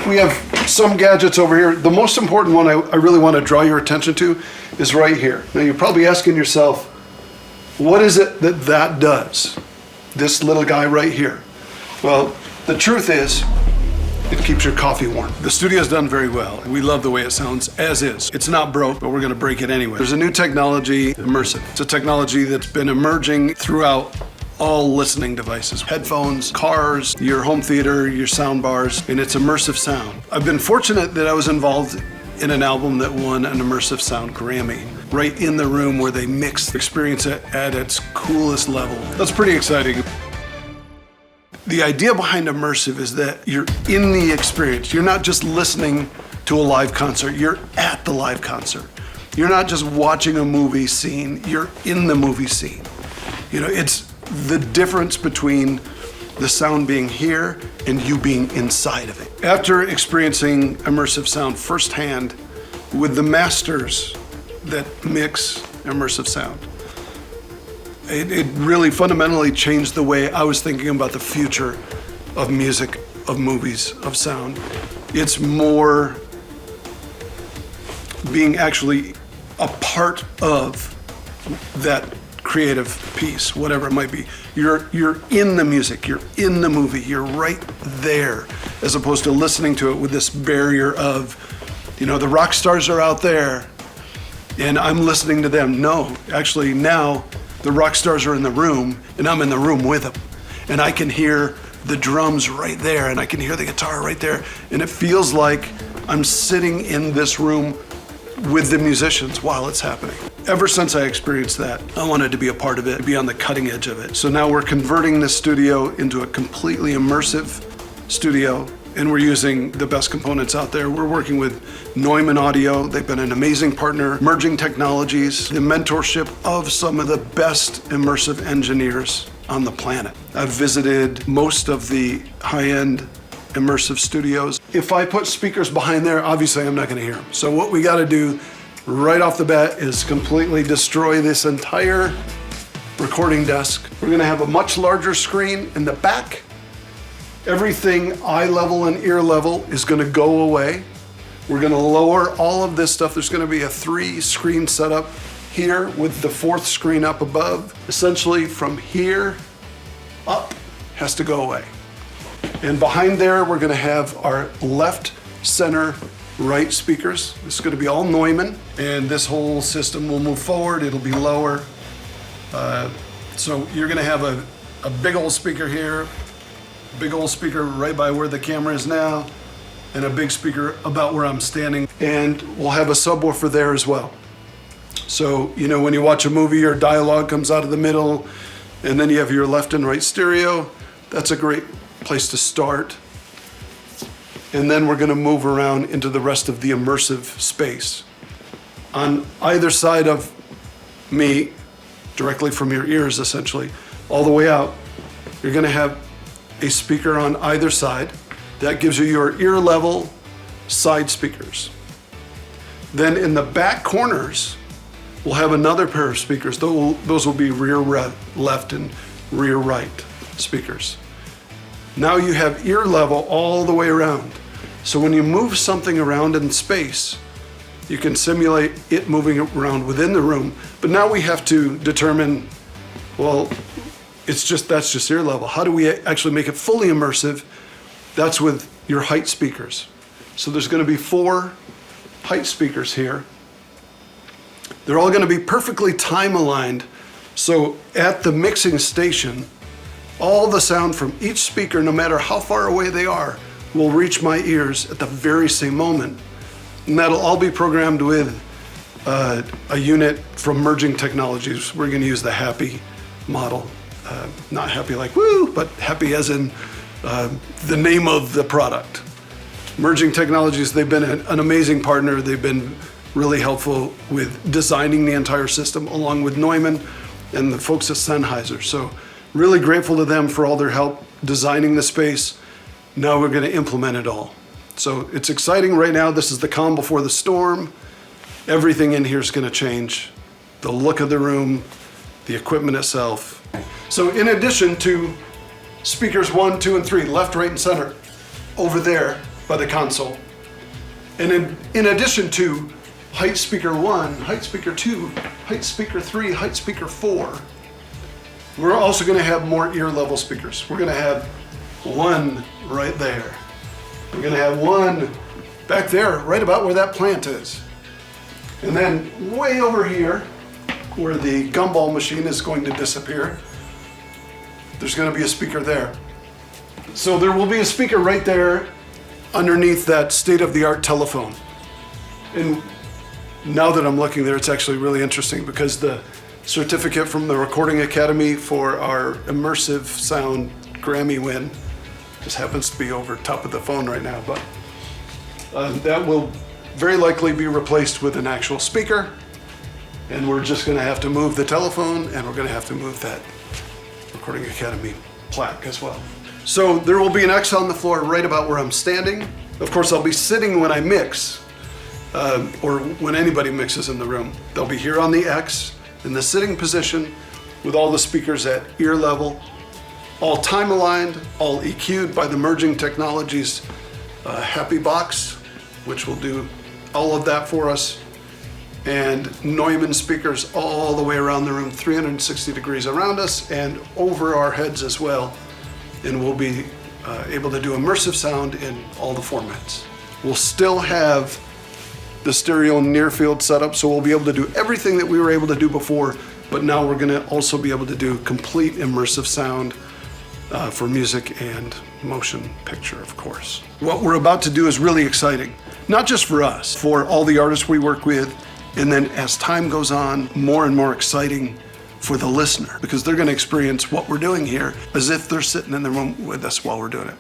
we have some gadgets over here. The most important one I really want to draw your attention to is right here. Now you're probably asking yourself, what is it that does? This little guy right here. Well, the truth is, it keeps your coffee warm. The studio's done very well. We love the way it sounds as is. It's not broke, but we're gonna break it anyway. There's a new technology, Immersive. It's a technology that's been emerging throughout all listening devices. Headphones, cars, your home theater, your sound bars, and it's immersive sound. I've been fortunate that I was involved in an album that won an immersive sound Grammy, right in the room where they mix the experience at its coolest level. That's pretty exciting. The idea behind immersive is that you're in the experience. You're not just listening to a live concert, you're at the live concert. You're not just watching a movie scene, you're in the movie scene. You know, it's the difference between the sound being here and you being inside of it. After experiencing immersive sound firsthand with the masters that mix immersive sound, it really fundamentally changed the way I was thinking about the future of music, of movies, of sound. It's more being actually a part of that creative piece, whatever it might be. You're in the music, you're in the movie, you're right there, as opposed to listening to it with this barrier of, you know, the rock stars are out there and I'm listening to them. No, actually now the rock stars are in the room and I'm in the room with them. And I can hear the drums right there and I can hear the guitar right there. And it feels like I'm sitting in this room with the musicians while it's happening. Ever since I experienced that, I wanted to be a part of it, be on the cutting edge of it. So now we're converting this studio into a completely immersive studio, and we're using the best components out there. We're working with Neumann Audio. They've been an amazing partner, merging technologies, the mentorship of some of the best immersive engineers on the planet. I've visited most of the high-end immersive studios. If I put speakers behind there, obviously I'm not gonna hear them. So what we gotta do right off the bat is completely destroy this entire recording desk. We're gonna have a much larger screen in the back. Everything eye level and ear level is gonna go away. We're gonna lower all of this stuff. There's gonna be a 3-screen setup here with the 4th screen up above. Essentially from here up has to go away. And behind there, we're gonna have our left, center, right speakers. This is gonna be all Neumann, and this whole system will move forward, it'll be lower. So you're gonna have a big old speaker here, big old speaker right by where the camera is now, and a big speaker about where I'm standing. And we'll have a subwoofer there as well. So, you know, when you watch a movie, your dialogue comes out of the middle, and then you have your left and right stereo. That's a great place to start. And then we're gonna move around into the rest of the immersive space. On either side of me, directly from your ears essentially, all the way out, you're gonna have a speaker on either side. That gives you your ear level side speakers. Then in the back corners, we'll have another pair of speakers. Those will be rear left and rear right speakers. Now you have ear level all the way around. So when you move something around in space, you can simulate it moving around within the room. But now we have to determine, well, that's just ear level. How do we actually make it fully immersive? That's with your height speakers. So there's gonna be 4 height speakers here. They're all gonna be perfectly time aligned. So at the mixing station, all the sound from each speaker, no matter how far away they are, will reach my ears at the very same moment. And that'll all be programmed with a unit from Merging Technologies. We're gonna use the Happy model. Not happy like woo, but happy as in the name of the product. Merging Technologies, they've been an amazing partner. They've been really helpful with designing the entire system along with Neumann and the folks at Sennheiser. So really grateful to them for all their help designing the space. Now we're gonna implement it all. So it's exciting right now. This is the calm before the storm. Everything in here is gonna change. The look of the room, the equipment itself. So in addition to speakers 1, 2, and 3, left, right, and center, over there, by the console. And in addition to height speaker 1, height speaker 2, height speaker 3, height speaker 4, we're also going to have more ear level speakers. We're going to have one right there. We're going to have one back there, right about where that plant is. And then way over here, where the gumball machine is going to disappear, there's going to be a speaker there. So there will be a speaker right there underneath that state-of-the-art telephone. And now that I'm looking there, it's actually really interesting because the certificate from the Recording Academy for our immersive sound Grammy win just happens to be over top of the phone right now, but that will very likely be replaced with an actual speaker, and we're just going to have to move the telephone, and we're going to have to move that Recording Academy plaque as well. So there will be an X on the floor right about where I'm standing. Of course, I'll be sitting when I mix, or when anybody mixes in the room. They'll be here on the X in the sitting position with all the speakers at ear level, all time aligned, all EQ'd by the Merging Technologies Happy Box, which will do all of that for us, and Neumann speakers all the way around the room, 360 degrees around us and over our heads as well. And we'll be able to do immersive sound in all the formats. We'll still have the stereo near field setup, so we'll be able to do everything that we were able to do before, but now we're gonna also be able to do complete immersive sound for music and motion picture, of course. What we're about to do is really exciting, not just for us, for all the artists we work with, and then as time goes on, more and more exciting for the listener, because they're going to experience what we're doing here as if they're sitting in the room with us while we're doing it.